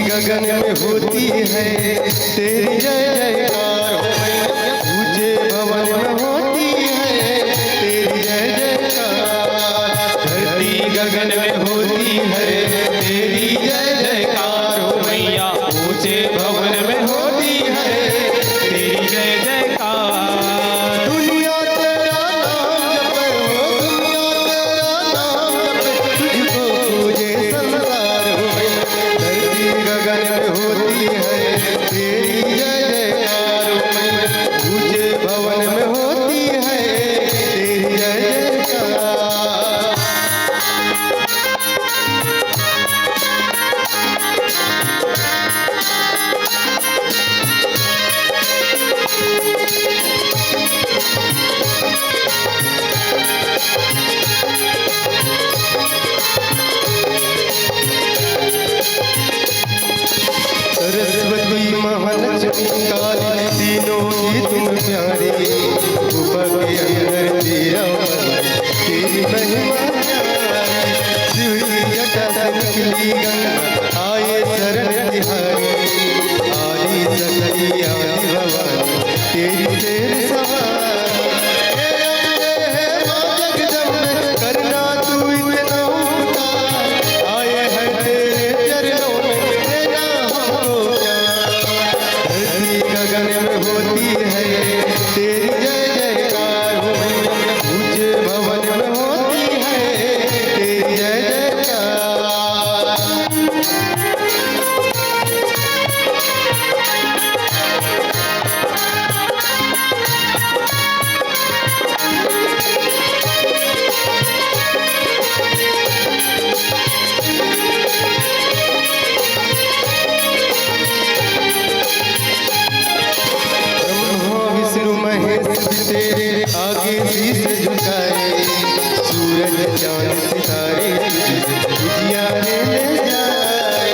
गगन में होती है तेरी जय जयकार, ऊंचे भवन में होती है तेरी जय जयकार। धरती गगन में होती है तेरी जय जयकार, हो मैया ऊंचे भवन में होती है तेरी जय जयकार। दुनिया तेरा नाम जपे, दुनिया तेरा नाम जपे, तुझको पूजे संसार, हो धरती गगन में होती है तेरी जय जयकार, ऊंचे भवन में होती है तेरी जय जयकार। सरस्वती महालक्ष्मी काली तीनों ही तुम प्यारी, ऊपर के अंदर तेरा तेरी महिमा प्यारी। शिव की जटा से निकली गंगा आए शरण तिहारी, आदि सकती आदि भवानी तेरी शेर सवारी। हे अम्बे हे मां जगदम्बे करना तू इतना उपकार, आए हैं तेरे चरणों में तेरा हमको प्यार। धरती गगन में होती है तेरी जय जयकार, हो ऊंचे भवन में होती है तेरी जय जयकार। ब्रह्मा विष्णु महेश तेरे आगे शीश झुकाए, सूरज चांद सितारे उजियारे ले जाए।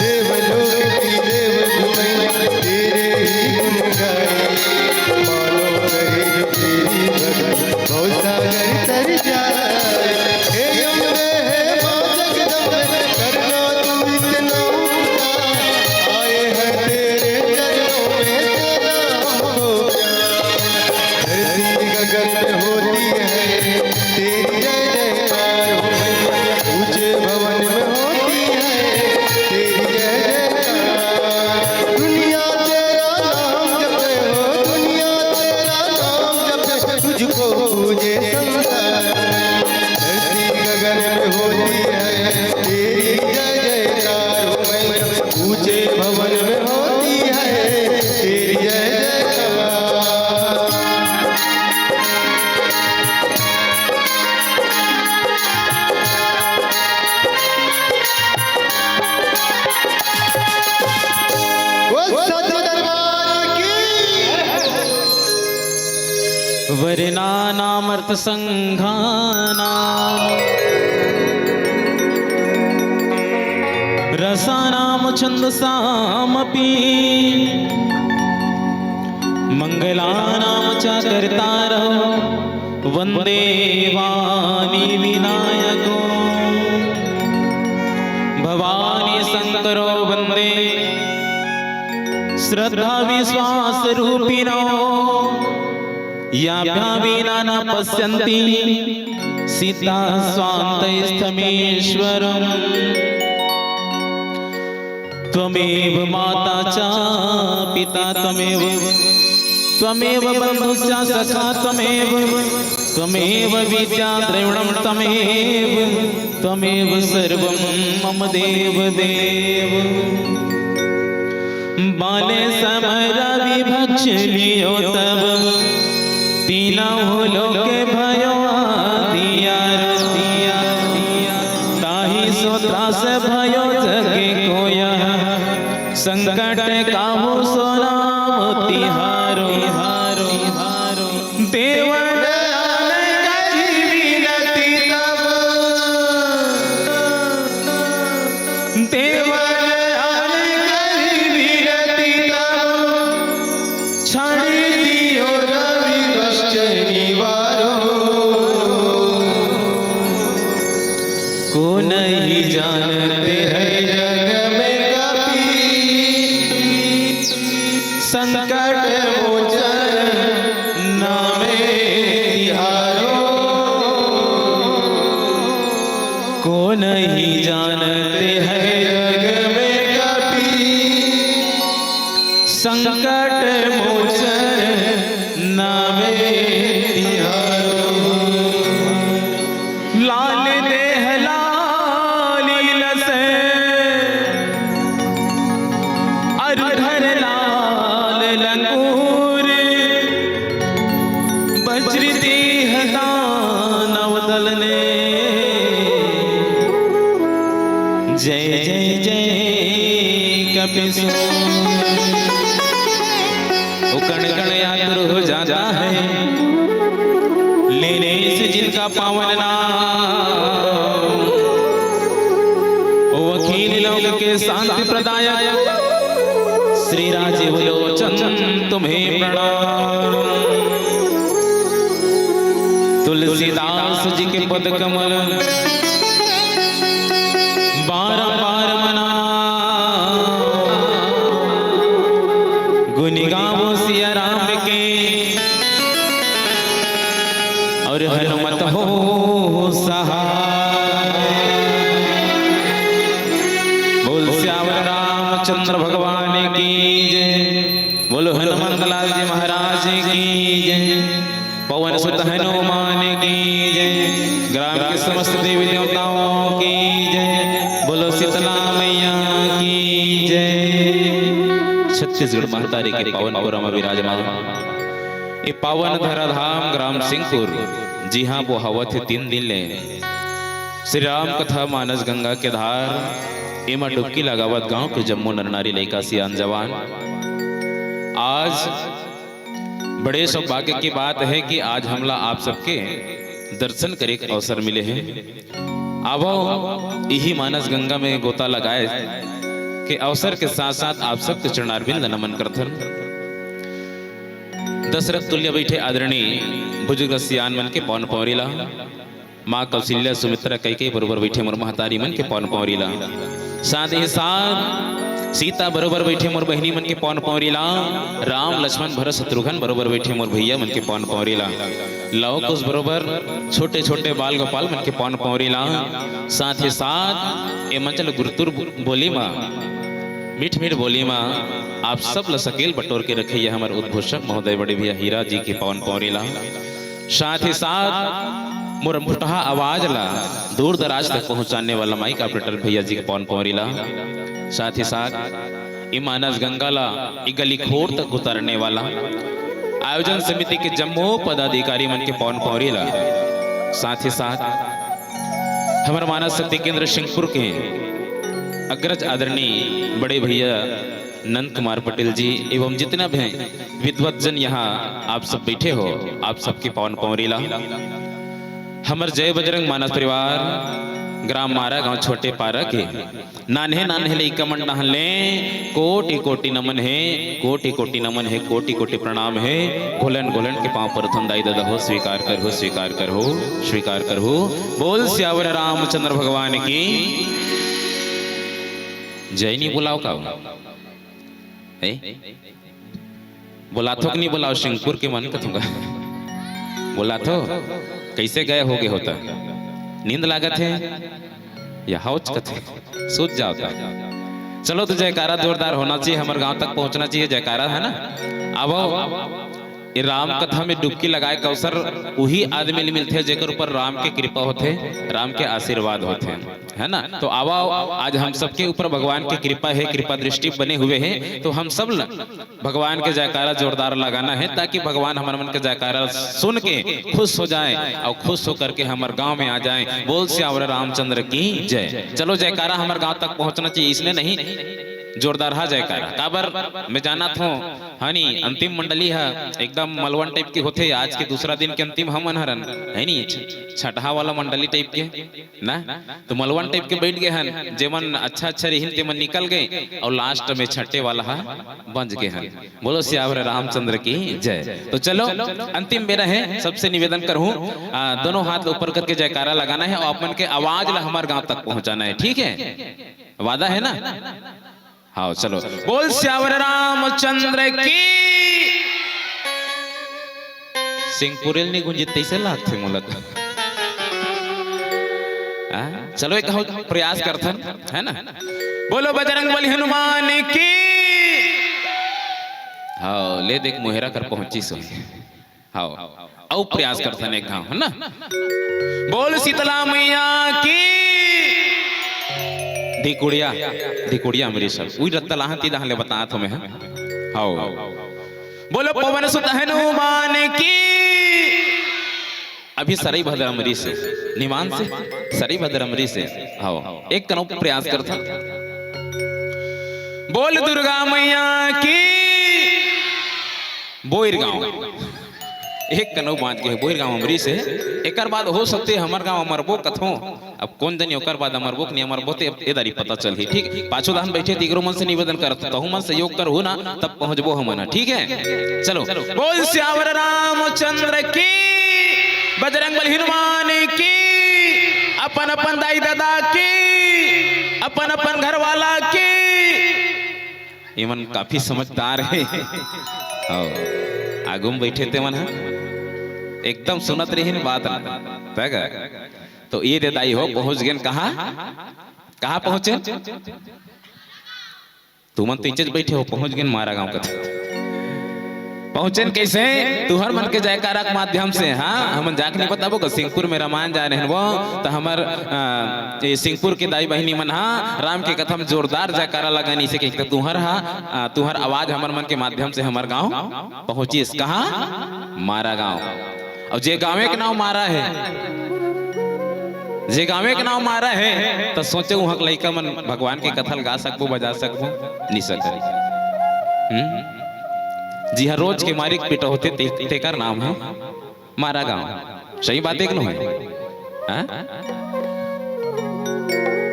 देवलोक की देव दुनिया तेरे ही गुण गाए, मानो कहे जो तेरी भगत भवसागर तर जाए। हे अम्बे हे मां जगदम्बे करना तू इतना उपकार, आए हैं तेरे चरणों में तेरा हमको प्यार। धरती गगन में होती है तेरी जय जयकार, वर्णानामर्थ संघानाम रसानाम छंदसामपि मंगलानाम च कर्तारः वंदे वाणी विनायको भवानी शंकरो वंदे श्रद्धा विश्वास रूपिणो याभ्यां विना न पश्यन्ति सीता स्वान्तस्थमेश्वरम् त्वमेव माता च पिता त्वमेव बन्धुश्च सखा त्वमेव विद्या द्रविणं त्वमेव सर्वं मम देव बाले समर विभक्ष लियो तब तीनों लोके भयो दिया ताही सोत्रा से भयो जगे कोया संकट काहू सोनाम तिहारो देवन संकट मोचन नामे तिहारो लाल देह लाली लसे अरुधर लाल लंगूर वज्र देह दानव दल ने जय जय जय कपिसो कण कण यात्र हो जाता है लेने से जिनका पावन नाम वकील लोक के शांति प्रदायक श्री राजीव लोचन तुम्हें प्रणाम तुलसीदास जी के पद कमल बारंबार मना गुनी गावो सिया राम के और हनुमत हो सहाय बोल श्यावर रामचंद्र भगवान की जय बोलो हनुमत लाल जी महाराज की जय पवन सुत हनुमान की जय ग्राम के समस्त देवी देवताओं की जय बोलो शीतला मैया की जय छत्तीसगढ़ महतारी के पावन पुरम विराजमान ये पावन धराधाम ग्राम सिंहपुर जी हाँ वो हवा थे 3 दिन ले श्री राम कथा मानस गंगा के धार एमा डुबकी लगावत गांव के जम्मू नरनारी लड़का सियान जवान आज बड़े सौभाग्य की बात है कि आज हमला आप सबके दर्शन करे के अवसर मिले हैं अब यही मानस गंगा में गोता लगाए के अवसर के साथ साथ आप सबके चरणारविंद नमन करथन दशरथ तुल्य बैठे आदरणीय बुजुर्ग सियान मन के पौन पौरीला माँ कौशल्या सुमित्रा कैके बरोबर बैठे मोर महतारी मन के पौन पौरीला साथ ही साथ सीता बरोबर बैठे मोर बहनी मन के पौन पौरीला राम लक्ष्मण भरत शत्रुघ्न बरोबर बैठे मोर भैया मन के पौन पौरीला लव कुश बरोबर छोटे छोटे बाल गोपाल मन के पौन पौरीला साथ ही साथ ए मंचल गुरुतुर बोली माँ मीठ मीठ बोली माँ आप सब लसकेल बटोर के रखे हमारे उद्घोषक महोदय बड़े भैया हीरा जी के पवन पौरीला साथ ही साथ मोर मुठहा आवाज ला दूर दराज तक पहुंचाने वाला माइक ऑपरेटर भैया जी के पवन पौरीला साथ ही साथ मानस गंगा ला गली खोर तक उतारने वाला आयोजन समिति के जम्मू पदाधिकारी मन के पवन पौरीला साथ ही साथ हमारे मानस शक्ति केंद्र सिंहपुर के अग्रज आदरणीय बड़े भैया नंद कुमार पटेल जी एवं जितना भी विद्वत जन यहाँ आप सब बैठे हो, आप सबके पवन पवरीला हमर जय बजरंग मानस परिवार ग्राम मारा गांव छोटे पारा के नान्हे नान्हे लइका मन डहले कोटि कोटि नमन है, कोटि कोटि नमन है, कोटि कोटि प्रणाम है। घोलन घोलन के पांव पर थंदाई दादा हो, स्वीकार कर हो, स्वीकार कर हो, स्वीकार कर हो। बोल सियावर रामचंद्र भगवान की जय। नहीं बुलाओ का बोला थो कि नहीं बुलाओ? सिंहपुर के मन कथूंगा बोला थो। कैसे गए होगे होता? नींद लागत है या हौच कथे? सोच जाओ था। चलो तो जयकारा जोरदार होना चाहिए, हमारे गांव तक पहुंचना चाहिए जयकारा, है ना? अब ये राम कथा में डुबकी लगाए के अवसर वही आदमी ले मिलते हैं जेकर ऊपर राम के कृपा होते, राम के आशीर्वाद होते, है ना? तो आवा आज हम सबके ऊपर भगवान की कृपा है, कृपा दृष्टि बने हुए हैं। तो हम सब भगवान के जयकारा जोरदार लगाना है ताकि भगवान हमारे मन के जयकारा सुन के खुश हो जाए और खुश होकर के हमारे गांव में आ जाए। बोल सियावर रामचंद्र की जय। चलो जयकारा हमारे गांव तक पहुंचना चाहिए, इसलिए नहीं जोरदार हा जयकारा काबर मैं जाना था हनी अंतिम मंडली है एकदम मलवन टाइप के होते। आज के दूसरा दिन के अंतिम हमन हरन है नी छठा वाला मंडली टाइप के ना, तो मलवन टाइप के बैठ गए हन जेमन अच्छा अच्छा रहिन तेमन निकल गए और लास्ट में छठे वाला हा बंज गए हन। बोलो सियावर रामचंद्र की जय। तो चलो अंतिम बेरा है, सबसे निवेदन करूं दोनों हाथ ऊपर करके जयकारा लगाना है और अपन के आवाज ला हमारे गांव तक पहुंचाना है, ठीक है? वादा है ना? हाँ चलो। बोल सियावर रामचंद्र की। सिंहपुरेल नहीं गुंजित तैसे लागते मोला। चलो एक प्रयास करथन, है ना? बोलो बजरंगबली हनुमान की। हाँ ले देख मुहेरा कर पहुंची सो। हाँ और प्रयास करथन एक घाव, है ना? बोल शीतला मैया की। धिकुड़िया मेरी सब वही रत्ता लाहती दहले बता तो मैं। हाओ बोलो पवन सुत हनुमान की। अभी सरी भद्रमरी से निमान से सरी भद्रमरी से हाओ एक कनो प्रयास करता। बोल दुर्गा मैया की। बोईर गांव एक कनो बांध के बोईर गांव अमरी से एक बाद हो सकते हमार गांव अमरबो कथो। अब कौन जनी ओकर बाद अमरबो नहीं अमरबो ते एदारी पता चल ही, ठीक? पाछो दान बैठे तिगरो मन से निवेदन करत तो मन सहयोग कर हो ना तब पहुंचबो हम, ठीक है? चलो बोल सियावर रामचंद्र की। बजरंगबली हनुमान की। अपन अपन दाई दादा की, अपन अपन घर वाला की। इमन काफी समझदार है। आगुम बैठे थे मन एकदम सुनत रही बात ना। तो ये दाई हो पहुंच गए कहा पहुंचे? तुमन तीचेज बैठे हो पहुंच गए मारा गांव का। पहुंचे कैसे? तुहर मन के जयकारा के माध्यम से। हाँ हम जाके नहीं बताबो कि सिंहपुर में रामायण जा रहे वो तो हमार सिंहपुर के दाई बहनी मन राम के कथा में जोरदार जयकारा लगानी से कहते तुहर आवाज हमार मन के माध्यम से हमार गांव पहुंची। कहा? मारा गांव। और जे गांव के नाम मारा है, जे गांव के नाम मारा है तो सोचे वहां लइका मन भगवान के कथा गा सकबो बजा सकबो नहीं सकरी। जी हाँ रोज के मारिक पिटा होते तेकर नाम है मारा गांव। सही बात एक नो है?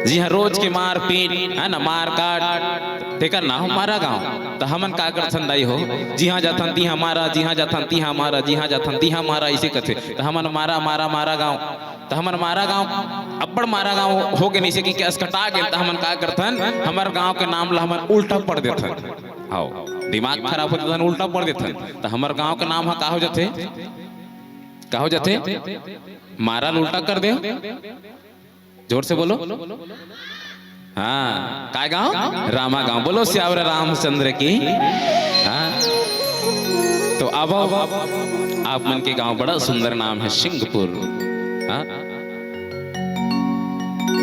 जी हाँ रोज के मार पीट है ना मार काट तेकर नाम मारा गांव। तो हमन का कर संदाई हो जी हाँ जाथन ती हमारा, जी हाँ जाथन ती हमारा, जी हाँ जाथन ती हमारा इसे कथे। तो हमन मारा मारा मारा गांव। तो हमन मारा गांव अब्बड़ मारा गांव हो गए नहीं से कि अस्कटा गए। तो हमन का करथन हमार गांव के नाम ला हमन उल्टा पढ़ देथन। हाओ दिमाग खराब होता है उल्टा पढ़ देते। तो हमारे गांव का नाम का हो जाते? का हो जाते? मारा उल्टा कर दे। जोर से बोलो। हाँ काय गांव? रामा गांव। बोलो सियावर रामचंद्र की। हाँ तो अब आप मन के गांव बड़ा सुंदर नाम है सिंहपुर। हाँ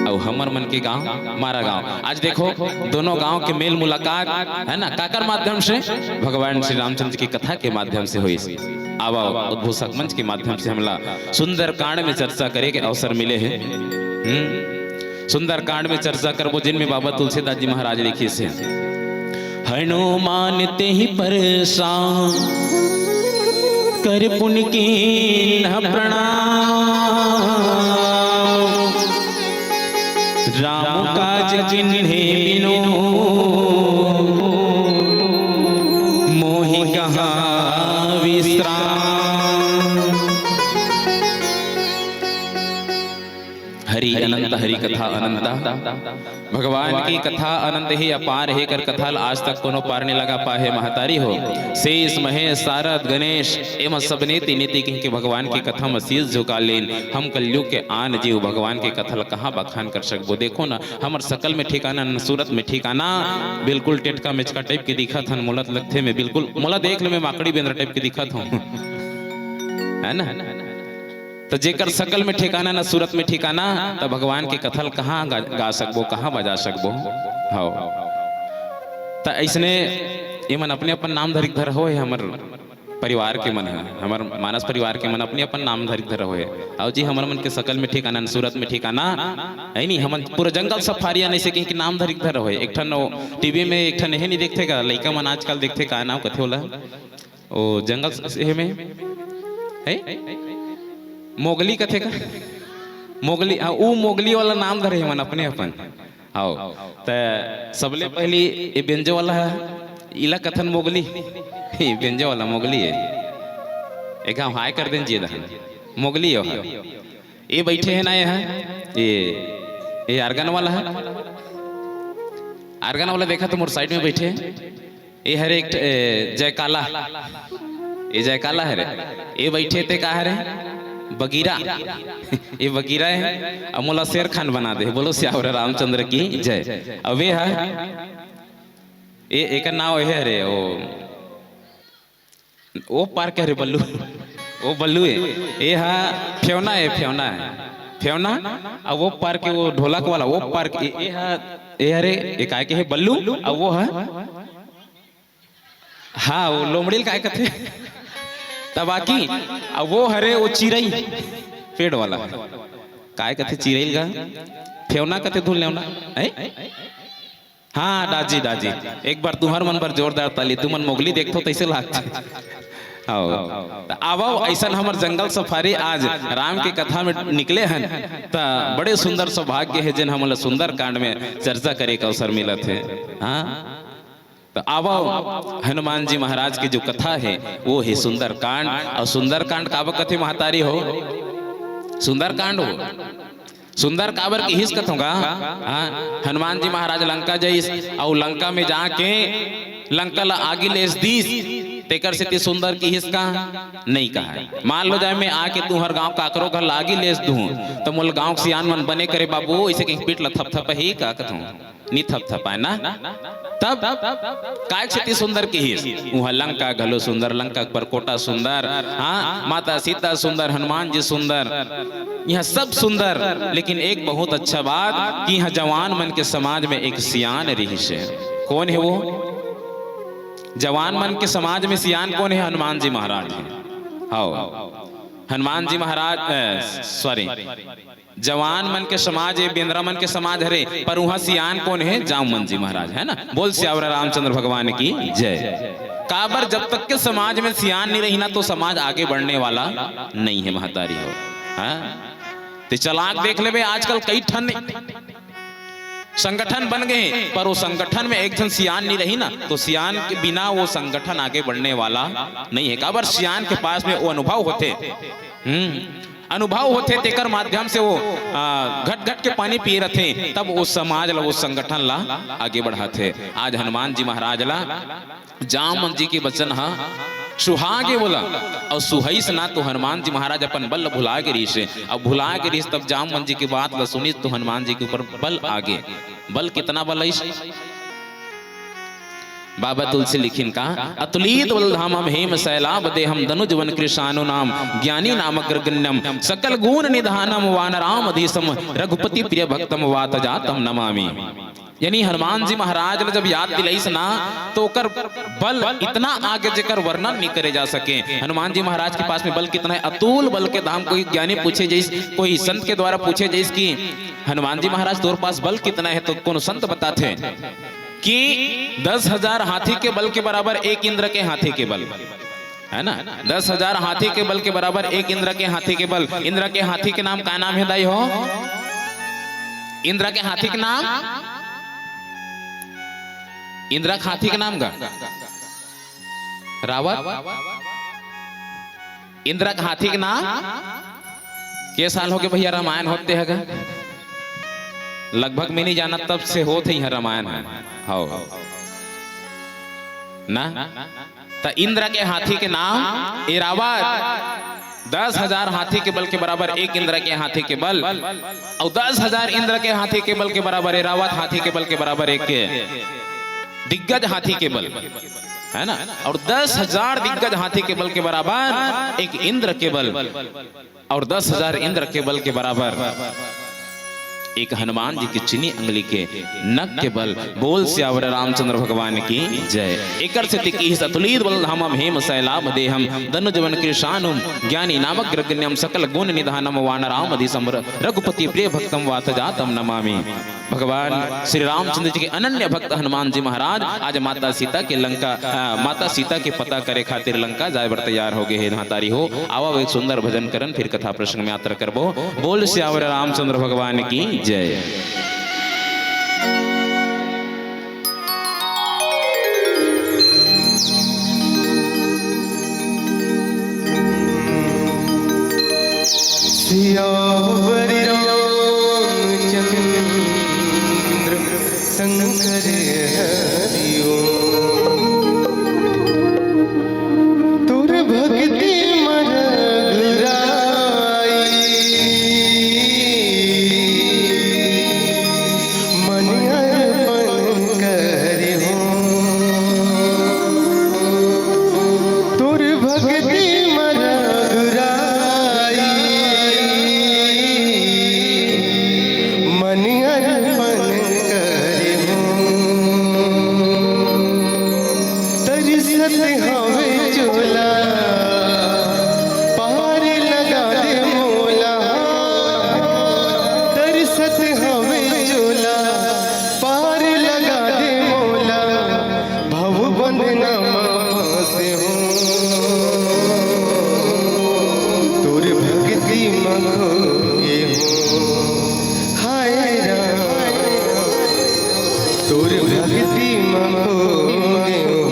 और हमर मन के गांव मारा गांव। आज देखो दोनों गांव के मेल मुलाकात है ना काकर माध्यम से? भगवान श्री रामचंद्र की कथा के माध्यम से हुई। अब उद्घोषक मंच के माध्यम से हमला सुंदर कांड में चर्चा करे के अवसर मिले हैं। सुंदर कांड में चर्चा करबो जिनमें बाबा तुलसीदास जी महाराज लिखे से हनुमान ते ही परेशान कर पुन की न प्रणाम। राम काज जिन्हें बिनो मोहि कहाँ विश्राम। हरि अनंत हरि कथा अनंता, भगवान की कथा अनंत ही अपार है कर कथा आज तक कोनो पार नहीं लगा पाए महतारी हो। शेष महेश सारद गणेश एवं सबने नीति के भगवान की कथा में शीश झुका लेन। हम कलयुग के आन जीव भगवान के कथा कहाँ बखान कर सकबो। देखो ना हमर सकल में ठिकाना न सूरत में ठिकाना, बिल्कुल टेटका मेचका टाइप के दिखत हन। मोलत लगथे में बिल्कुल मोला देख ले में माकड़ी बेंद्रा टाइप के दिखत हूँ है ना। तो जेकर सकल में ठिकाना न सूरत में ठिकाना, तो भगवान के कथल कहाँ गा सकबो, कहाँ बजा सकबो। हाँ तो ऐसने ये मन अपने अपन नाम धरिक धर हो। हमर परिवार के मन है, हमर मानस परिवार के मन अपने अपन नाम धरिक धर हो। और जी हमर मन के सकल में ठिकाना न सूरत में ठिकाना है नहीं। हम पूरा जंगल सफारिया नहीं सके कि नाम धरिक धर हो। एक ठन टीवी में एक ठन नहीं देखते का लड़का मन आजकल देखते का नाम कथे होला ओ जंगल में है मोगली कथे का मोगली। वो मोगली वाला नाम धरे मन अपने अपन। हाँ तो सबले पहली ये व्यंजो वाला है इला कथन मोगली व्यंजो वाला मोगली है। एक हम हाय कर दें दहन मोगली है। ये बैठे हैं ना यहाँ ये आर्गन वाला है। आर्गन वाला देखा तो मोर साइड में बैठे ये हरे एक जयकाला, ये जयकाला है रे। ये बैठे थे का है रे बगीरा। ये बगीरा है अमोला शेर खान बना दे। बोलो श्यावर रामचंद्र की जय। अबे है ये एक नाव है रे वो पार्क है रे बल्लू, वो बल्लू है। ये है फेवना है, फेवना है फेवना। अब वो पार्क वो ढोलक वाला वो पार्क ये है। ये अरे ये काय के है बल्लू। अब वो है हाँ वो लोमड़िल काय कथे तबाकी। अब वो हरे वो चिरई पेड़ वाला काय कथे चिरई का फेवना कथे धुल लेवना है। हाँ दाजी दाजी एक बार तुम्हार मन पर जोरदार ताली। तुमन मोगली देखो तैसे लागते। आवो ऐसा हमर जंगल सफारी आज राम की कथा में निकले हैं। तो बड़े सुंदर सौभाग्य है जिन हमला सुंदर कांड में चर्चा करे का अवसर मिला थे। हाँ तो आवो हनुमान जी महाराज की जो कथा है वो है सुंदर कांड। और सुंदर कांड काबर कथे महतारी हो। सुंदर कांड हो सुंदर काबर की हिस कथोगा। हनुमान जी महाराज लंका जाइस और लंका में जाके लंका ला आगे लेस दीस तेकर से ती सुंदर की हिस का नहीं कहा है। मान लो जाए मैं आके तू हर गांव काकरो घर लागी लेस दूं तो मोल गांव सियान मन बने करे बाबू ऐसे कहीं पीट ला थप थप ही का कथूं नी थप थप है ना। तब काय से सुंदर की हिस वहाँ लंका घलो सुंदर, लंका पर कोटा सुंदर। हाँ माता सीता सुंदर, हनुमान जी सुंदर, यहाँ सब सुंदर। लेकिन एक बहुत अच्छा बात कि यहाँ जवान मन के समाज में एक सियान रहीश है। कौन है वो जवान मन के समाज में सियान कौन है? हनुमान जी महाराज है। हाँ हनुमान जी महाराज सॉरी जवान मन के समाज है, बेंद्रा मन के समाज हरे, पर वहां सियान कौन है? जामवंत जी महाराज है ना। बोल श्यावर रामचंद्र भगवान की जय। काबर जब तक के समाज में सियान नहीं रही ना तो समाज आगे बढ़ने वाला नहीं है महतारी हो। तो चलाक देख ले आजकल कई ठन संगठन बन गए पर वो संगठन में एक जन सियान नहीं रही ना तो सियान के बिना वो संगठन आगे बढ़ने वाला नहीं है। काबर सियान के पास में वो अनुभव होते अनुभव होते तेकर माध्यम से वो घट घट के पानी पी रहे तब वो समाज ला वो संगठन ला आगे बढ़ाते। आज हनुमान जी महाराज ला जामवंत जी की वचन हा सुहागे बोला और सुहईस ना तो हनुमान जी महाराज अपन बल भुला के रीस अब भुला के रीस तब जामवंत जी की बात ला सुनी तो हनुमान जी के ऊपर बल आगे बल कितना बल है। बाबा तुलसी लिखिन का अतुलित बलधाम हम हेम शैलाब देहम धनुज वन कृषानु नाम ज्ञानी नाम अग्रगण्यम सकल गुण निधानम वानराम अधीसम रघुपति प्रिय भक्तम वात जातम नमामि। यानी हनुमान जी महाराज ने जब याद दिलाईस ना तो कर बल इतना आगे जेकर वर्णन नहीं करे जा सके। हनुमान जी महाराज के पास में बल कितना है? अतुल बल के धाम। कोई ज्ञानी पूछे जैस कोई संत के द्वारा पूछे जैस कि हनुमान जी महाराज तोर पास बल कितना है तो कौन संत बताते कि 10,000 हाथी के बल के बराबर एक इंद्र के हाथी के बल, है ना। 10,000 हाथी के बल के बराबर एक इंद्र के हाथी के बल। इंद्र के हाथी के नाम क्या नाम है दाई हो? इंद्र के हाथी के नाम, इंद्र के हाथी के नाम का रावत। इंद्र के हाथी के नाम के साल हो गए भैया रामायण होते है? लगभग मैं नहीं जाना, तब से होते ही है रामायण है हो ना। तो इंद्र के हाथी के नाम इरावत। 10,000 हाथी के बल के बराबर एक इंद्र के हाथी के बल, और 10,000 इंद्र के हाथी के बल के बराबर इरावत हाथी के बल के बराबर एक दिग्गज हाथी के बल, है ना। और 10,000 दिग्गज हाथी के बल के बराबर एक इंद्र के बल, और 10,000 इंद्र के बल के बराबर एक हनुमान जी की चीनी अंगली के नख के बल। बोल सियावर रामचंद्र भगवान की जय। एकर से तिकी सतुलित बल धामम हेम शैलाभ देहम धनुजवन कृशानुम ज्ञानी नामक ग्रगण्यम सकल गुण निधानम वानरामधि समर रघुपति प्रिय भक्तम वात जातम नमामि। भगवान श्री रामचंद्र जी के अनन्य भक्त हनुमान जी महाराज आज माता सीता के माता सीता के पता करे खातिर लंका जाए बर तैयार हो गए। नातारी हो आवा एक सुंदर भजन करन, फिर कथा प्रसंग में यात्रा करबो। बोल सियावर रामचंद्र भगवान की जय। सियावर रामचंद्र शंकर हरिओ तुर भक्ति मन रघुराई मन अर्पण करिहो तुर भक्ति मन रघुराई मन अर्पण करिहो तरसत हवे चोला पार लगा दे मोला तरसत हवे चोला पार लगा दे मोला भव बंधना से हो तुर भक्ति मंगे हो हाय राम तुर भक्ति मंगे हो।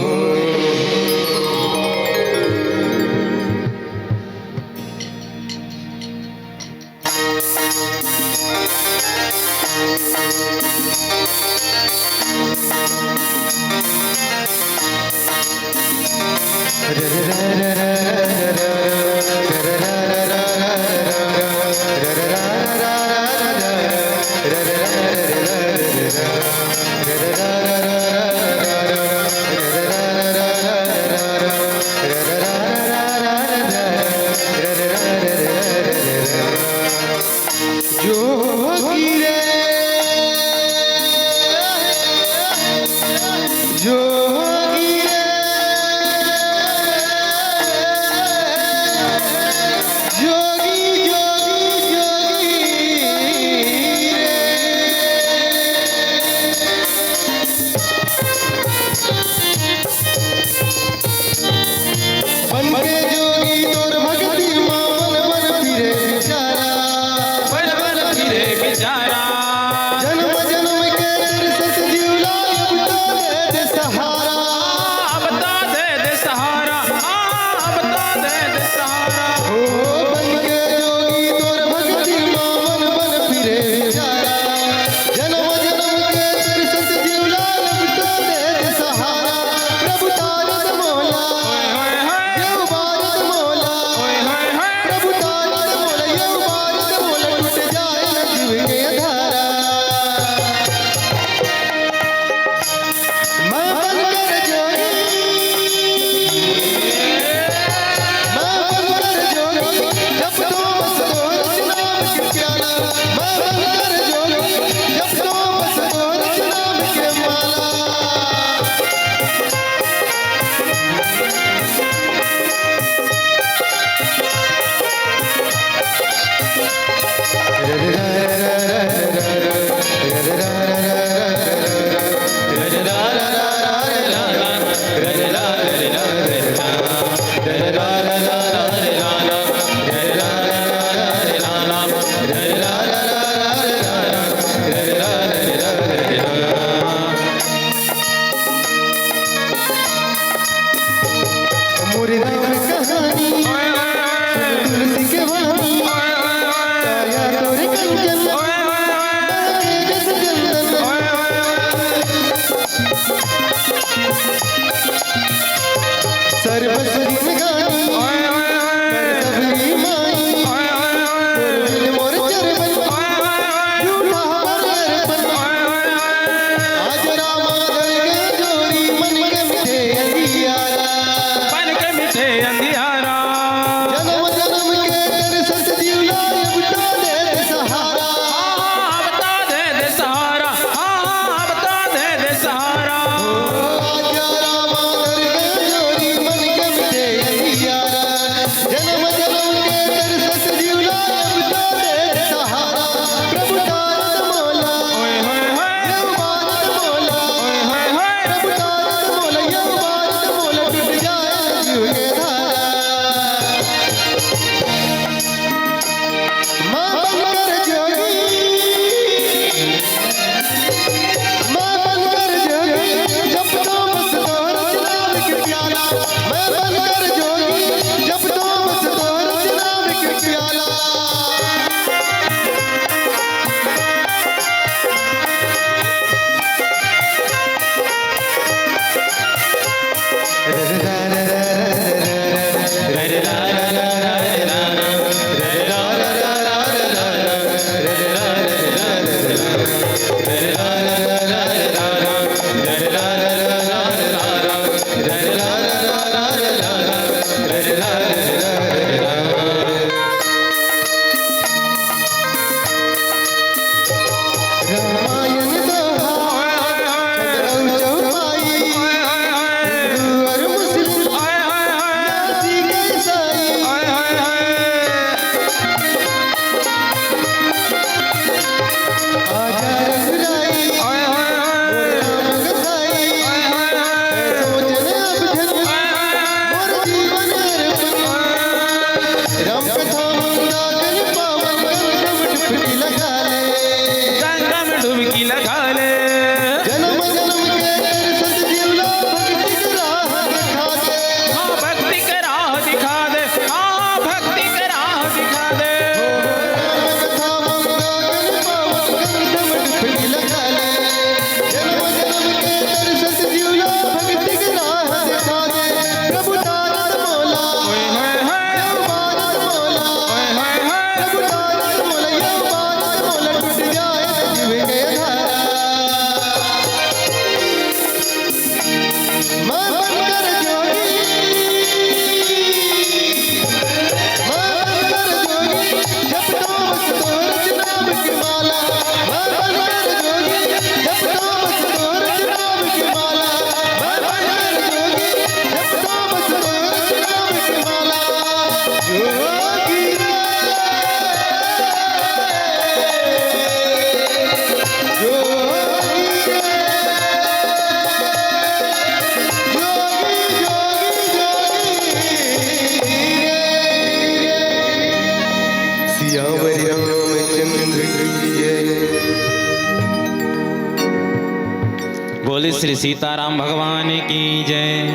बोले श्री सीताराम भगवान की जय,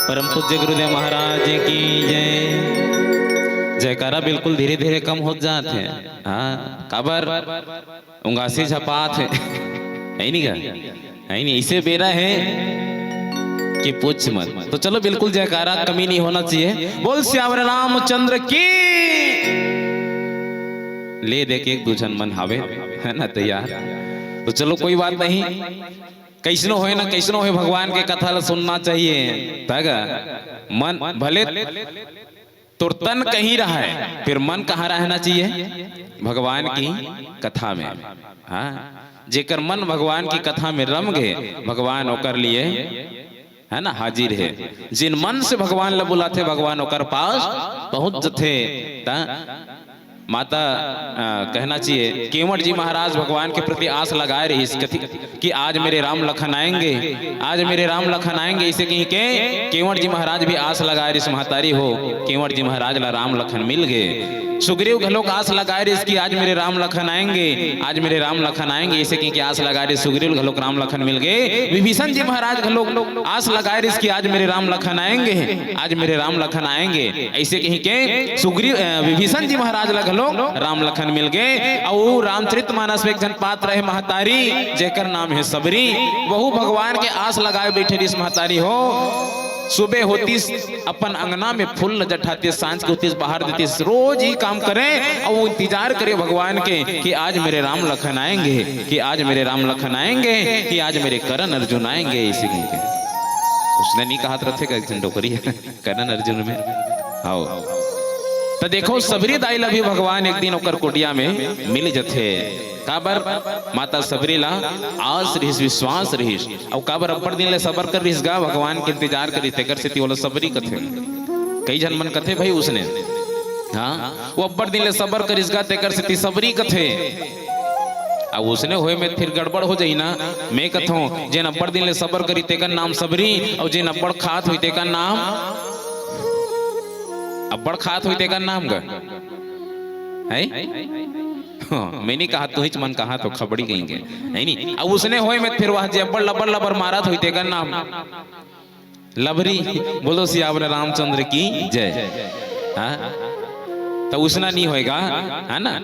परम पूज्य गुरुदेव महाराज की जय। जयकारा बिल्कुल धीरे धीरे कम हो जाते हैं। हाँ काबर उंगासी झपात है नहीं का है नहीं, इसे बेरा है कि पूछ मत। तो चलो बिल्कुल जयकारा कमी नहीं होना चाहिए। बोल श्याम रामचंद्र की। ले दे के एक दूजन मन हावे है ना तैयार। तो चलो कोई बात नहीं, कैसनो होए ना कैसनो होए भगवान के कथा ला सुनना चाहिए। तागा मन भले तुरतन कहीं रहा है, फिर मन कहाँ रहना चाहिए? भगवान की कथा में। हाँ जेकर मन भगवान की कथा में रम गए, भगवान ओकर लिए है ना हाजिर है। जिन मन से भगवान ला बुलाते, भगवान ओकर पास पहुंच जथे। माता कहना चाहिए केवट जी महाराज भगवान के प्रति आस लगाए रही कि आज मेरे राम लखन आएंगे, आज मेरे राम लखन आएंगे। इसे कहीं के केवट जी महाराज भी आस लगाए रही महतारी हो, केवट जी महाराज ला राम लखन मिल गए। सुग्रीव घलोक आस लगाए रही कि आज मेरे राम लखन आएंगे, आज मेरे राम लखन आएंगे। इसे कहीं के आस लगाए रही सुग्रीव घलोक राम लखन मिल गए। विभीषण जी महाराज घलोक आस लगाए रही कि आज मेरे राम लखन आएंगे, आज मेरे राम लखन आएंगे। ऐसे कहीं के सुग्रीव विभीषण जी महाराज लोग राम लखन मिल गए। और रामचरितमानस में एक जन पात्र है महतारी, जेकर नाम है सबरी। वहु भगवान के आस लगाए बैठे इस महतारी हो। सुबह होती अपन अंगना में फूल जठाती, सांझ को होती बाहर देती, रोज ही काम करें और वो इंतजार करे भगवान के कि आज मेरे राम लखन आएंगे, कि आज मेरे राम लखन आएंगे, कि आज मेरे करण अर्जुन आएंगे। इसी के उसने नहीं कहा रथे का डोकरी करण अर्जुन में आओ। तो देखो सबरी दाई भी भगवान एक दिन ओकर कोटिया में मिल जथे। काबर माता सबरी ला आस रहिस, विश्वास रहिस। और काबर अब्बड़ दिन ले सबर कर रहिस गा, भगवान के इंतजार करी तेकर से बोला सबरी कथे। कई जन मन कथे भाई उसने, हाँ वो अब्बड़ दिन ले सबर करिस गा तेकर से सबरी कथे। अब उसने होए में फिर गड़बड़ हो जाई ना। मैं कथों जेन अब्बड़ दिन ले सबर करी तेकर नाम सबरी, और जेन अब्बड़ खात हुई तेकर नाम अब्बड़ खात हुई तेकर नाम गा है। मैं नहीं कहा, तू ही मन कहा तो खबड़ी कहेंगे नहीं। अब उसने होए में फिर वह जब्बड़ लबर लबर मारत हुई तेकर नाम लबरी। बोलो सियावर रामचंद्र की जय। हाँ तो उसना नहीं होएगा है ना,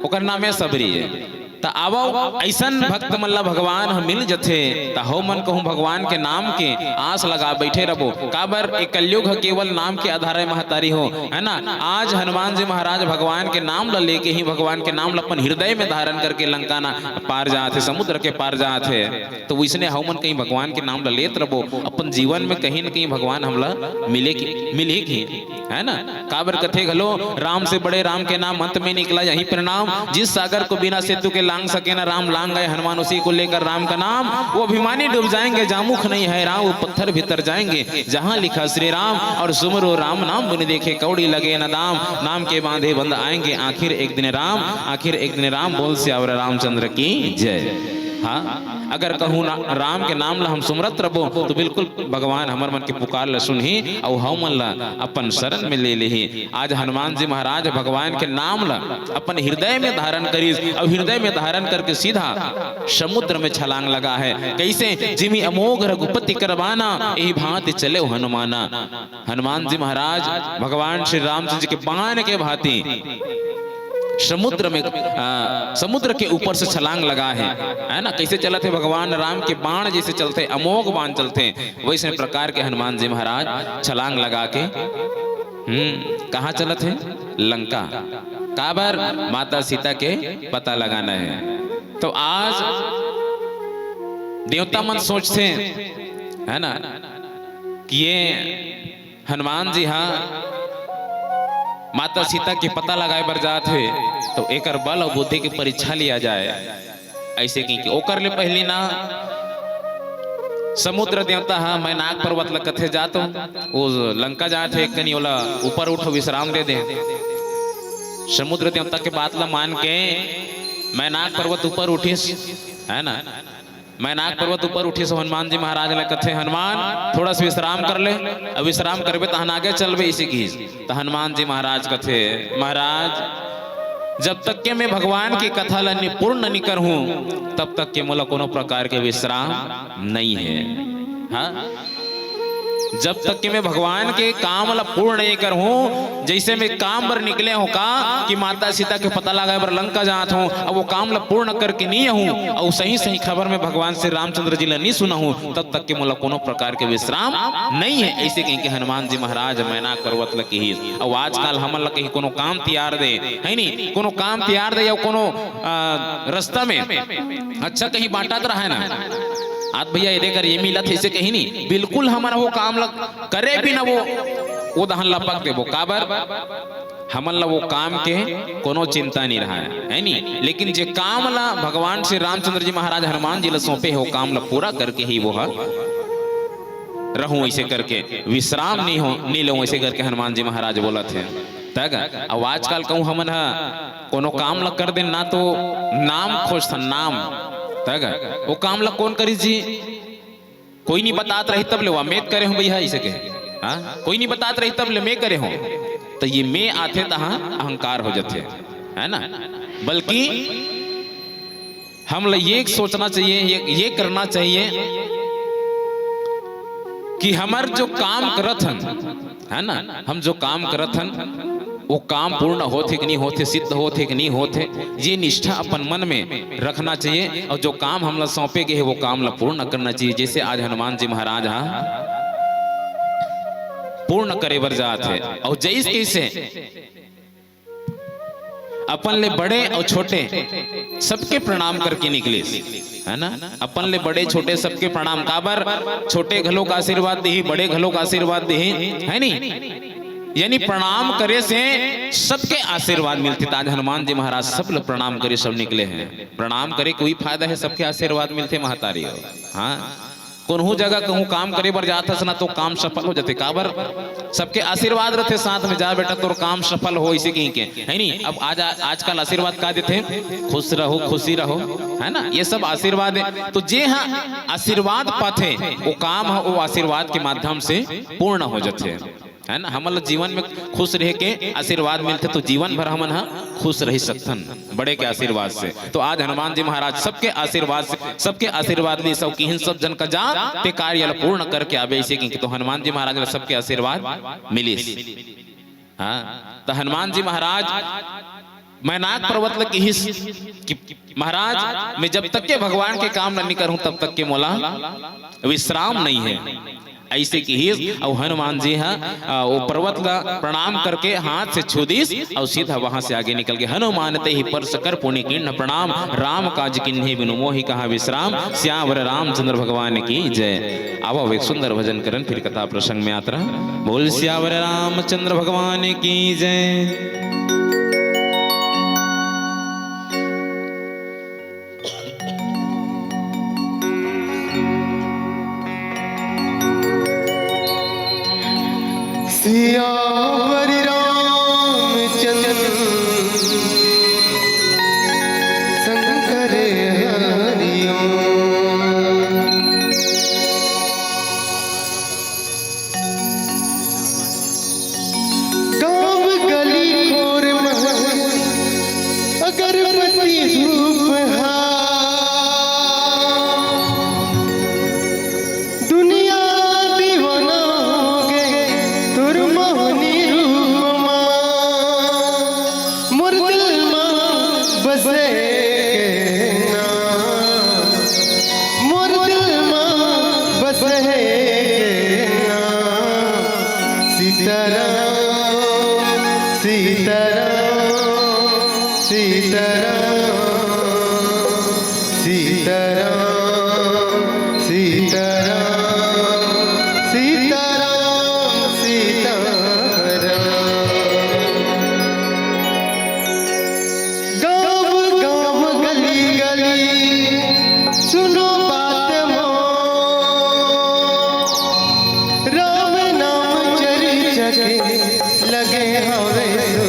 ओकर नाम है सबरी है। तो आवो ऐसन भक्त मल्ला भगवान हम मिल जथे। तो हो मन कहूँ भगवान के नाम के आस लगा बैठे रहो। काबर एक कलयुग केवल नाम के आधार महतारी हो है ना। आज हनुमान जी महाराज भगवान के नाम ला लेके ही, भगवान के नाम ला अपन हृदय में धारण करके लंका ना पार जाते, समुद्र के पार जाते। तो वैसने हो मन कहीं भगवान के नाम ला लेत रहो। अपन जीवन में कहीं न कहीं भगवान हमला मिलेगी है ना। काबर कथे घलो राम से बड़े राम के नाम अंत में निकला यही परिणाम। जिस सागर को बिना सेतु के लांग सके ना राम लांग गए हनुमान, उसी को लेकर राम का नाम। वो अभिमानी डूब जाएंगे जहाँ मुख नहीं है राम, वो पत्थर भीतर जाएंगे जहाँ लिखा श्री राम। और सुमरो राम नाम बिन देखे कौड़ी लगे न दाम, नाम के बांधे बंद आएंगे आखिर एक दिन राम, आखिर एक दिन राम। बोल सियावर रामचंद्र की जय। हाँ अगर कहूँ राम के नाम ला हम सुमरत रहो तो बिल्कुल भगवान हमर मन के पुकार ला सुनही और हम मन ला अपन शरण में ले लेही। आज हनुमान जी महाराज भगवान के नाम ला अपन हृदय में धारण करीस, और हृदय में धारण करके सीधा समुद्र में छलांग लगा है। कैसे जिमी अमोघ रघुपति करवाना, यही भांति चले हनुमाना। हनुमान जी महाराज भगवान श्री रामचंद्र जी के बाण के भांति समुद्र में समुद्र के ऊपर से छलांग लगा है ना। कैसे चलते थे भगवान राम के बाण जैसे चलते, अमोघ बाण चलते, वैसे प्रकार के हनुमान जी महाराज छलांग लगा के कहाँ चलते हैं? लंका। काबर माता सीता के पता लगाना है। तो आज देवता मन सोचते है ना कि ये हनुमान जी हाँ माता सीता के पता लगाए बर जात है, तो एकर बल और बुद्धि की परीक्षा लिया जाए। ऐसे की ओकर ले पहली ना समुद्र देवता हाँ मैं नाग पर्वत ल कथे जातो, वो लंका जाते कनी ओला ऊपर उठो विश्राम दे दे। समुद्र देवता के बात ला मान के मैं नाग पर्वत ऊपर उठीस है ना। मैं नाग पर्वत ऊपर उठी सो हनुमान जी महाराज ने कथे हनुमान थोड़ा सा विश्राम कर ले, अब विश्राम करबे तहन आगे चलबे इसी की। तो हनुमान जी महाराज कथे महाराज जब तक के मैं भगवान की कथा ला पूर्ण नहीं करूं तब तक के मोला कोनो प्रकार के विश्राम नहीं है। हाँ, जब तक कि मैं भगवान के काम ला पूर्ण नहीं करूं, जैसे मैं काम पर निकले हूं का कि माता सीता के पता लगा बर लंका जात हूं, अब वो काम ला पूर्ण करके नहीं हूं और सही सही खबर में भगवान से रामचंद्र जी ला नहीं सुना हूं, तब तक के मोला कोनो प्रकार के विश्राम नहीं है। ऐसे कहीं के हनुमान जी महाराज मैना करवत ल कही। और आजकल हमन ला कहीं कोनो काम तैयार दे है नहीं, कोनो काम तैयार दे या कोनो रास्ता में अच्छा कहीं बांटा तो रहा है ना, आज भैया ये देकर ये मिला थे इसे कहीं नहीं, बिल्कुल हमारा वो काम लग करे भी ना वो दहन लपक दे वो काबर हमन ला वो काम के कोनो चिंता नहीं रहा है नहीं। लेकिन जे काम ला भगवान श्री रामचंद्र जी महाराज हनुमान जी ला सौंपे हो काम ला पूरा करके ही वो रहूं, ऐसे करके विश्राम नहीं लूं, ऐसे करके हनुमान जी महाराज बोला थे। तक अब आजकल कहूँ हमन कोनो काम ला कर दे ना तो नाम खोज था नाम तक वो काम ला कौन करी जी, कोई नहीं बतात रही तब ले वो मैं करे हूं भैया ऐसे कहे। हाँ, कोई नहीं बतात रही तब ले मैं करे हूं, तो ये मैं आते तहां अहंकार हो जाते है ना। बल्कि हम ला ये सोचना चाहिए, ये करना चाहिए कि हमार जो काम करत हन है ना, हम जो काम करत हन वो काम पूर्ण होते कि नहीं होते, सिद्ध होते कि नहीं होते, ये निष्ठा अपन मन में रखना चाहिए। और जो काम हम लोग सौंपे गए वो काम ला पूर्ण करना चाहिए। जैसे आज हनुमान जी महाराज पूर्ण करे बर जात है, और जैसे कैसे अपन ले बड़े और छोटे सबके प्रणाम करके निकले है ना। अपन ले बड़े छोटे सबके प्रणाम, काबर छोटे घलों का आशीर्वाद दे, बड़े घलों का आशीर्वाद दे है नहीं, यानी प्रणाम करे से सबके आशीर्वाद मिलते। आज हनुमान जी महाराज सब लोग प्रणाम करे सब निकले हैं, प्रणाम करे कोई फायदा है, सबके आशीर्वाद मिलते महतारी हो। हाँ, कोनहू जगह कहूँ काम करे बर जाता ना तो काम सफल हो जाते, काबर सबके आशीर्वाद रहते साथ में, जा बेटा तो काम सफल हो इसे कहीं के है नहीं। अब आजकल आशीर्वाद का देते खुश रहो खुशी रहो है ना, ये सब आशीर्वाद है। तो जे हाँ आशीर्वाद पाते वो काम है वो आशीर्वाद के माध्यम से पूर्ण हो जाते है ना। हमन जीवन में खुश रह के आशीर्वाद मिलते तो जीवन भर हमन खुश रह सकथन बड़े के आशीर्वाद से। तो आज हनुमान जी महाराज सबके आशीर्वाद से, सबके आशीर्वाद ले सब की सब जन का जा ते कार्य पूर्ण करके आवे इसे की। तो हनुमान जी महाराज सबके आशीर्वाद मिली। हाँ, तो हनुमान जी महाराज मैनाक पर्वत लग की महाराज मैं जब तक के भगवान के काम नहीं करूं तब तक के मोला विश्राम नहीं है, ऐसे की ही। और हनुमान जी वो पर्वत का प्रणाम करके हाथ से छू दीस और सीधा वहां से आगे निकल गए। हनुमानते ही पर सकर पुण्य कीर्ण प्रणाम, राम काज किन्हीं बिनु मोहि कहा विश्राम, श्यावर रामचंद्र भगवान की जय। अब एक सुंदर भजन करन फिर कथा प्रसंग में यात्रा। बोल श्यावर रामचंद्र भगवान की जय। सियावर रामचंद्र शंकर हरिओ, गाँव गली खोर महल अगरबत्ती धूप दुनिया दीवाना हो गए तुर मोहनी रूपमा, मोर दिल में बसे ना, मोर दिल में बसे ना। सीताराम सीताराम सीताराम सीताराम सीताराम सीताराम सीताराम। गाँव गाँव गली गली सुनो बात मोर, राम नाम चर्चा के लगे हवे सो।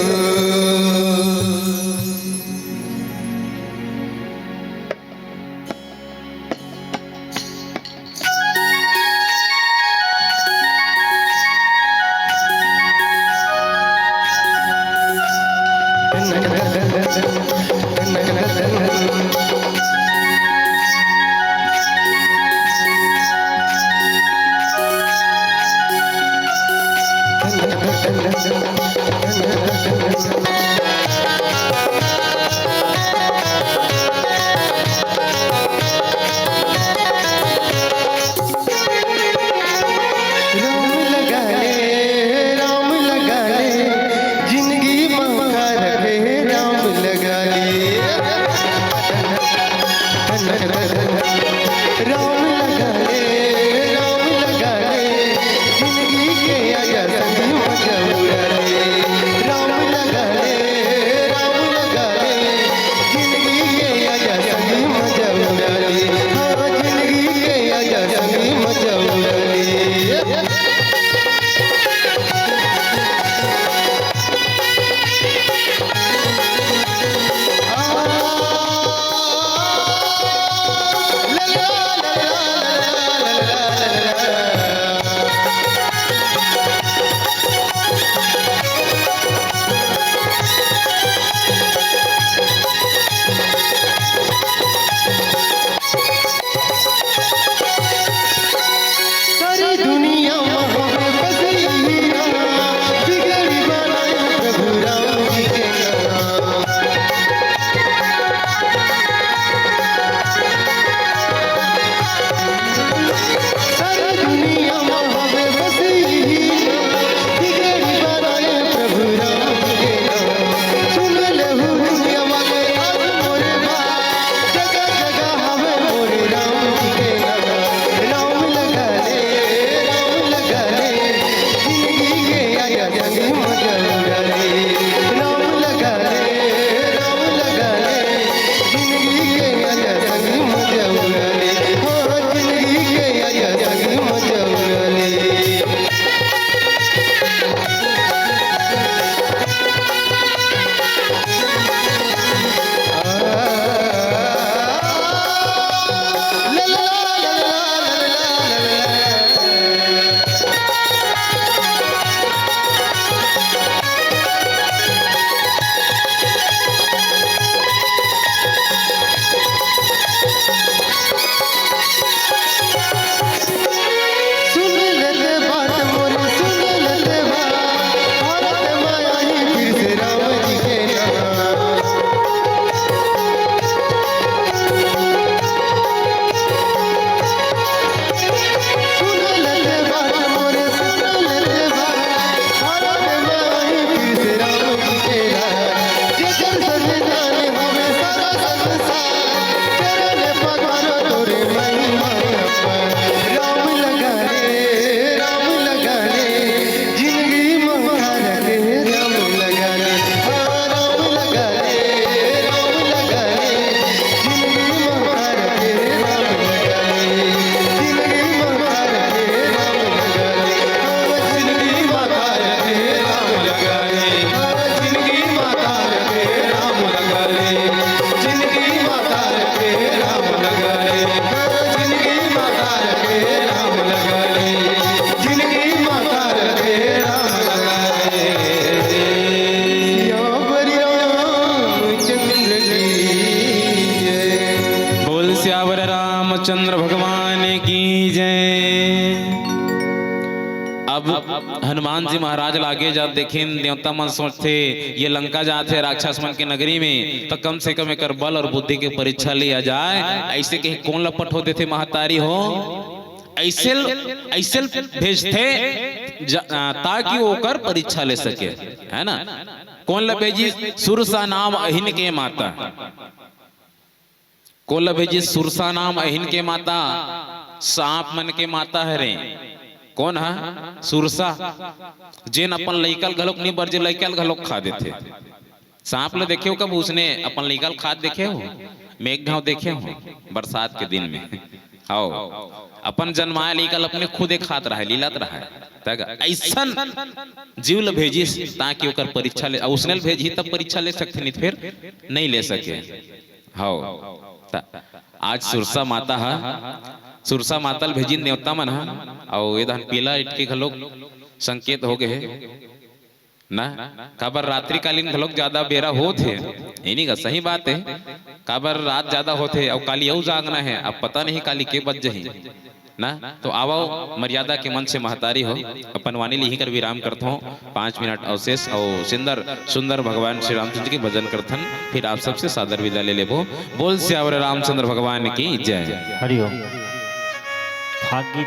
राम लगा ले, राम लगा ले, जिंदगी के आजा संग मजा उड़ा ले। राम लगा ले, राम लगा ले, जिंदगी के आजा संग मजा उड़ा ले। हाँ जिंदगी के आजा संग मजा उड़ा ले। सारी दुनिया में बसी हीरा, बिगड़ी बनाए प्रभु राम जी के नाम। सारी दुनिया में बसी हीरा, बिगड़ी बनाए प्रभु राम जी के नाम। सुन ले हो दुनिया वाले आज मोरे बात, जगह जगह हवे मोरे राम जी के नाम। राम लगा ले, राम लगा ले, जिंदगी के आया संग मजा उड़ा ले। राम लगा ले, राम लगा ले, जिंदगी के आया संग मजा उड़ा ले। हाँ जिंदगी के आया संग मजा उड़ा ले। ला ला ला सुन लेते बात मोरे, सुन लेते बात, भारत माया ही फिर से राम जी के नाम। सुन लेते बात मोरे, सुन लेते बात, भारत माया ही फिर से राम जी के नाम। जेकर संविधान हमें सारा संसार, चरण पखारो तोरे महिमा अपार। राम लगा ले, राम लगा ले, जिंदगी मखार के राम लगा ले। हाँ राम लगा ले, राम लगा ले, जिंदगी मखार के राम लगा ले। जिंदगी मखार के राम लगा ले। हाँ जिंदगी मखार के राम लगा ले। हाँ जिंदगी मखार के राम लगा ले। जिंदगी मखार के राम लगा ले। हाँ जिंदगी मखार के राम लगा ले। जिंदगी मखार के राम लगा ले। सियावर रामचंद्र की जय। बोल सियावर रामचंद्र भगवान की जय। अब हनुमान जी महाराज लागे जब देखें देवता मन सोचते ये लंका जाते राक्षस मन के नगरी में तो कम से कम एक बल और बुद्धि के परीक्षा लिया जाए। ऐसे कहीं कौन लपट होते थे महतारी हो, ऐसे ऐसे भेजते ताकि वो कर परीक्षा ले सके, है ना। कौन ला भेजी? सुरसा नाम अहिन के माता। कौन ला भेजी? सुरसा नाम अहिन के माता, सांप मन के माता है रे। कौन है? सुरसा, जेन अपन लइकल घलोक नहीं बरजे लइकल घलोक खा देते। सांप ले देखे हो कब उसने अपन लइकल खाद देखे हो? मेघ घाव देखे हो बरसात के दिन में? आओ अपन जन्माया लइकल अपने खुदे खात रहा है, लीलत रहा है। तक ऐसन जीव ल भेजी ताकि ओकर परीक्षा ले, उसने भेजी तब परीक्षा ले सकते, नहीं फिर नहीं ले सके। हाँ आज सुरसा माता है, सुरसा मातल भेजी नेवता मन है और ये धान पीला इट के घलोक संकेत हो गए ना। काबर रात्रि कालीन घलोक ज्यादा बेरा होते, इन्हीं का सही बात है। काबर रात ज्यादा होते और काली यू जागना है, अब पता नहीं काली के बज जही ना। तो आओ मर्यादा के मन से महतारी हो, अपन वाणी लिही कर विराम करता हूँ 5 मिनट अवशेष और सुंदर सुंदर भगवान श्री रामचंद्र के भजन करथन, फिर आप सबसे सादर विदा ले लेबो। बोल सियावर रामचंद्र भगवान की जय। हरिओम। भाग्य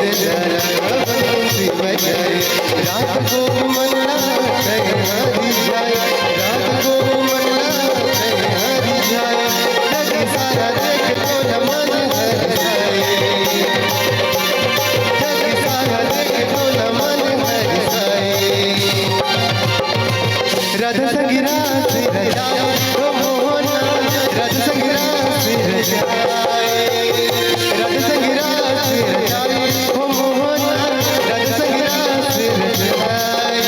बंसी बजाए रात को मन्ना हरी जाए रात को मन्ना हरी जाए जग सारा देख तो न मन हर जाए जग सारा देख तो न मन हर जाए राधा संगीरा से रजाए ओ मोहना राधा संगीरा से रजाए राधा संगीरा से रजाए ओ मोहना राधा संगीरा से रजाए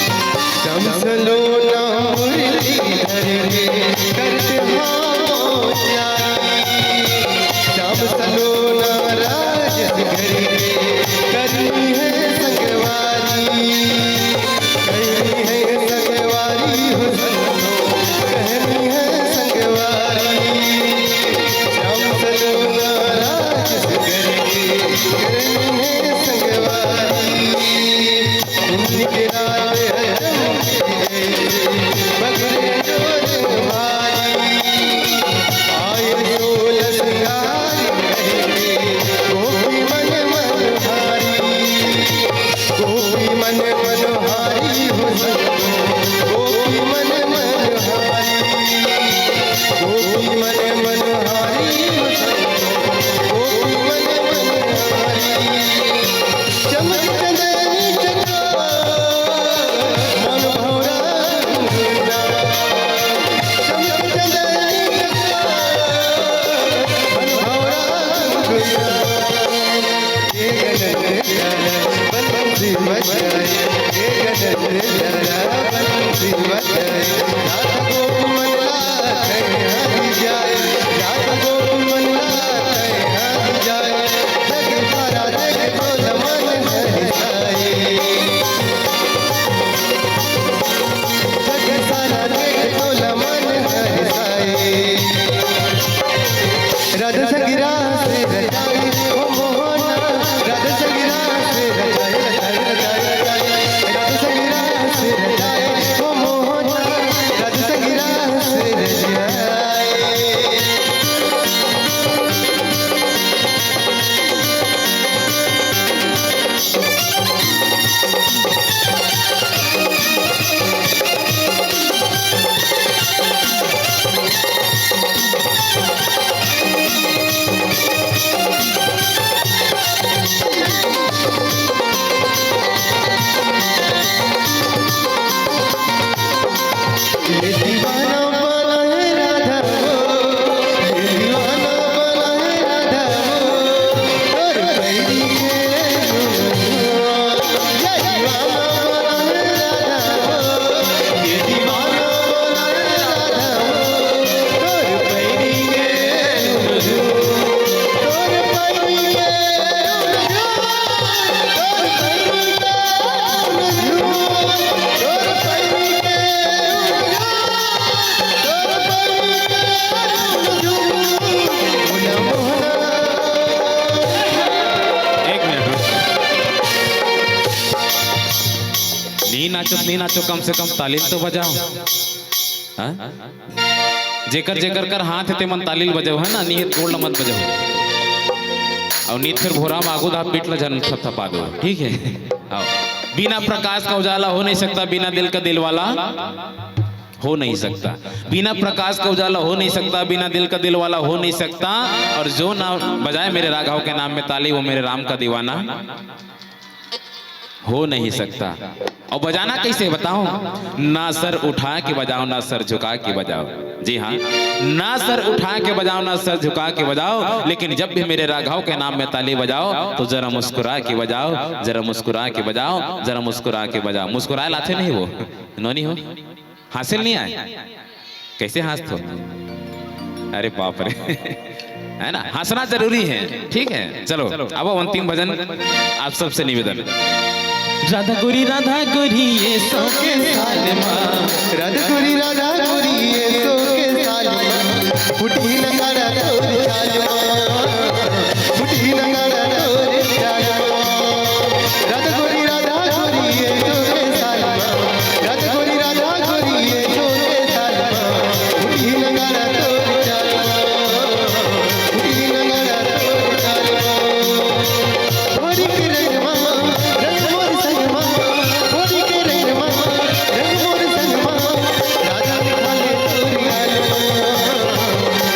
चलो ना मुरलीधर रे करते हो प्यारी श्याम चलो ना राजस घर रे करनी है संगवारी हो संतो कहनी है संगवारी श्याम चलो ना राजस घर रे करनी है संगवारी उनके राज बगरे जोर भारी आए सोल सिंगार कहे गोपी मन मनहारी गोपी मन मनहारी हो गोपी मन मनहारी गोपी मन मनहारी हो गोपी मन मनहारी चमक चंदनी चका मन भौरा चमक चंदनी चका मन भौरा ये गगन बंसी बजाए ये गगन बंसी बजाए रात को मनला हरी जाए रात को मनला हरी जाए जग सारा जग तो मन हर जाए जग सारा जग तो मन हर जाए राधा संगीरा से रजाए ओ मोहना राधा संगीरा से रजाए राधा संगीरा से रजाए ओ मोहना राधा संगीरा से रजाए ये दीवाना बना है राधा ये दीवाना बना है राधा और पैरी के ये दीवाना बना है राधा ये दीवाना बना है राधा और पैरी के और पैरी के एक मिनट नी नाचो कम से कम तालील तो बजाओ हाँ? जेकर जेकर कर हाथ ते मन तालील बजाओ है ना नीत गोल्ड मत बजाओ और नीत फिर भोरा मागो धा पीट ला जन्म थपथपा दो ठीक है आओ बिना प्रकाश का उजाला हो नहीं सकता बिना दिल का दिल वाला हो नहीं सकता बिना प्रकाश का उजाला हो नहीं सकता बिना दिल का दिल वाला हो नहीं सकता और जो ना बजाए मेरे राघव के नाम में ताली वो मेरे राम का दीवाना हो नहीं सकता और बजाना कैसे बताओ ना सर उठा के बजाओ ना सर झुका के बजाओ जी हाँ ना सर उठा के बजाओ ना सर झुका के बजाओ लेकिन जब भी मेरे राघव के नाम में ताली बजाओ तो जरा मुस्कुरा के बजाओ जरा मुस्कुरा के बजाओ जरा मुस्कुरा के बजाओ मुस्कुराए लाते नहीं वो नोनी हो हासिल नहीं आए कैसे हंसते हो अरे बाप रे, है ना, हंसना जरूरी है, ठीक है। चलो अब अंतिम भजन आप सबसे निवेदन। राधा गोरी ये सौ के साल माँ, राधा गोरी ये सो के साल माँ, फुटी नगाड़ा तोर चाल माँ, फुटी नगाड़ा तोर चाल माँ। राधा गोरी ये सो के साल माँ, राधा गोरी ये सो के साल माँ, फुटी नगाड़ा तोर चाल माँ, फुटी नगाड़ा तोर चाल माँ। होरी के रंग माँ, रंग मोर संग माँ, होरी के रंग माँ, रंग मोर संग माँ, राधा लिखा ले तोर गाल माँ,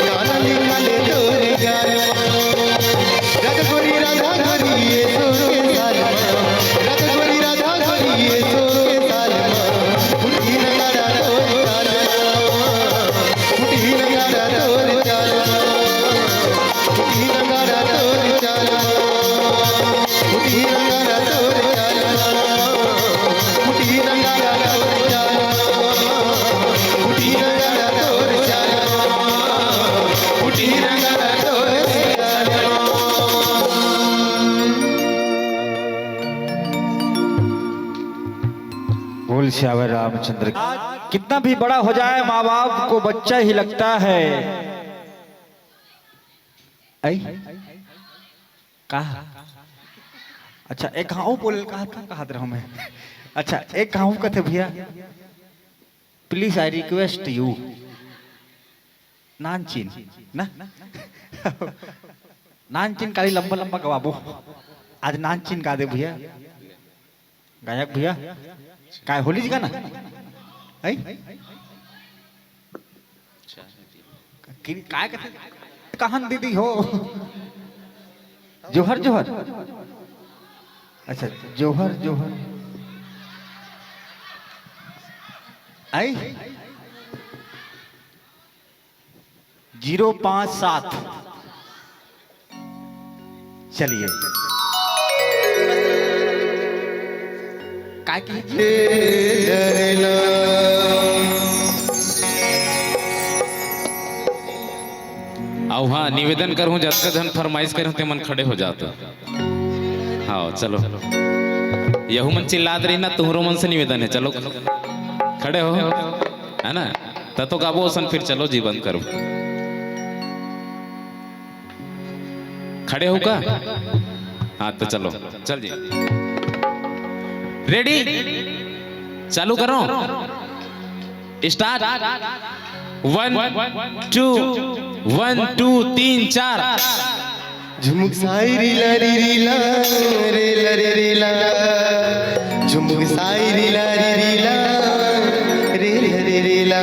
गाना लिखा ले तोर गाल माँ। राधा गोरी ये सो के साल माँ, राधा गोरी ये सो के साल माँ, फुटी नगाड़ा तोर चाल माँ, फुटी नगाड़ा तोर चाल माँ, फुटी नगाड़ा तोर चाल माँ, फुटी नगाड़ा तोर चाल माँ, फुटी नगाड़ा तोर चाल माँ, फुटी नगाड़ा तोर चाल माँ, फुटी नगाड़ा तोर चाल माँ। बोल श्यावर रामचंद्र की। कितना भी बड़ा हो जाए माँ बाप को बच्चा ही लगता है। आई कहा अच्छा एक गाँव बोल कहा था मैं। अच्छा एक गाँव का थे भैया, प्लीज आई रिक्वेस्ट यू नानचीन ना नानचीन काली लंबा लंबा गवाबो, आज नानचीन गा दे भैया, गायक भैया काय होली जी का ना आई काय कहते कहान दीदी हो जोहर जोहर। अच्छा जोहर जोहर आई 057 चलिए काय की अब हाँ निवेदन करूँ जब का धन फरमाइश करूँ ते मन खड़े हो जाते। हाँ चलो यहू मन चिल्लात रही ना, तुम्हारो मन से निवेदन है, चलो खड़े हो, है ना, तो गाबो सन, फिर चलो जीवन करो, खड़े हो का। हाँ तो चलो चल जी, रेडी चालू करो, स्टार्ट 1 2 1 2 3 4। झुमुक साई रीला री रीला रे ला रे रीला, झुमुक साई रीला री रीला रे ला रे रीला।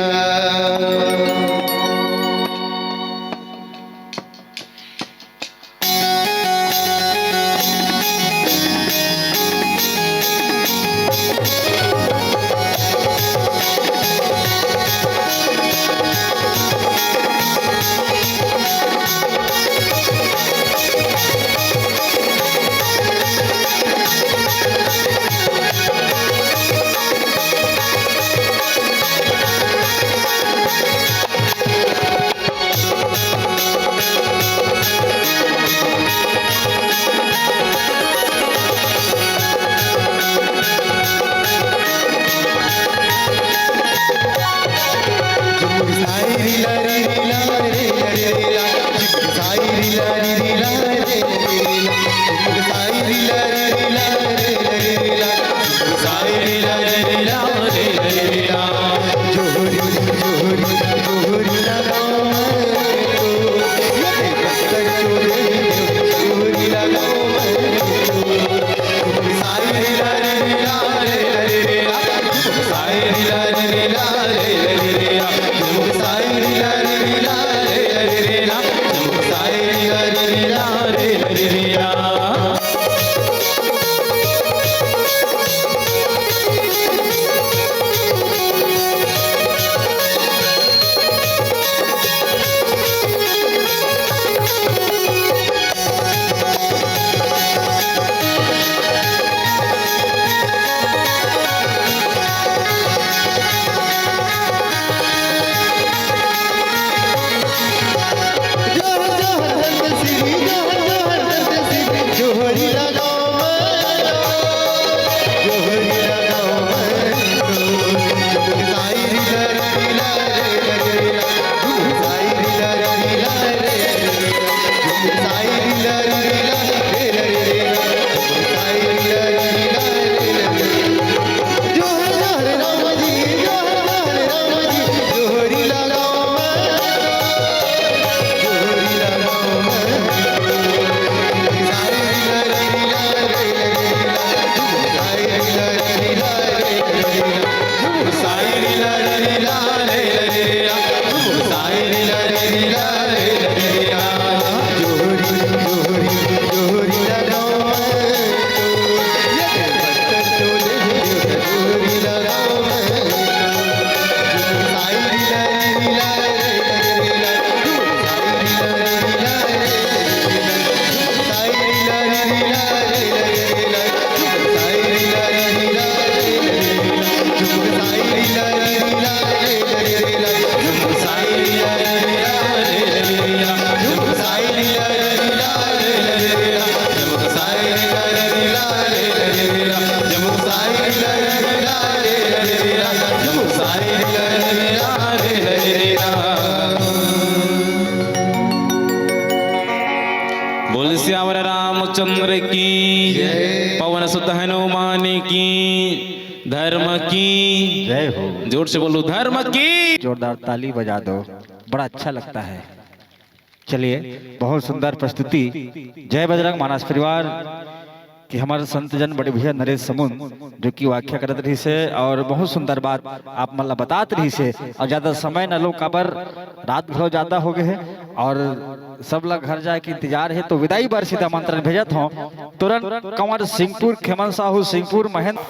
जय। पवन सुत हनुमान की, धर्म की जय हो। जोर से बोलो धर्म की। जोरदार ताली बजा दो, बड़ा अच्छा लगता है। चलिए, बहुत सुंदर प्रस्तुति। जय बजरंग मानस परिवार कि हमारे संत जन बड़े भैया नरेश समुन जो कि व्याख्या करत रही से और बहुत सुंदर बात आप मतलब बतात रही से। और ज्यादा समय न लो, काबर रात बहुत ज्यादा हो गए है और सब लोग घर जाए के इंतजार है। तो विदाई बार सीधा आमंत्रण भेजत हो तुरंत कंवर सिंहपुर, खेमन साहू सिंहपुर, महेंद्र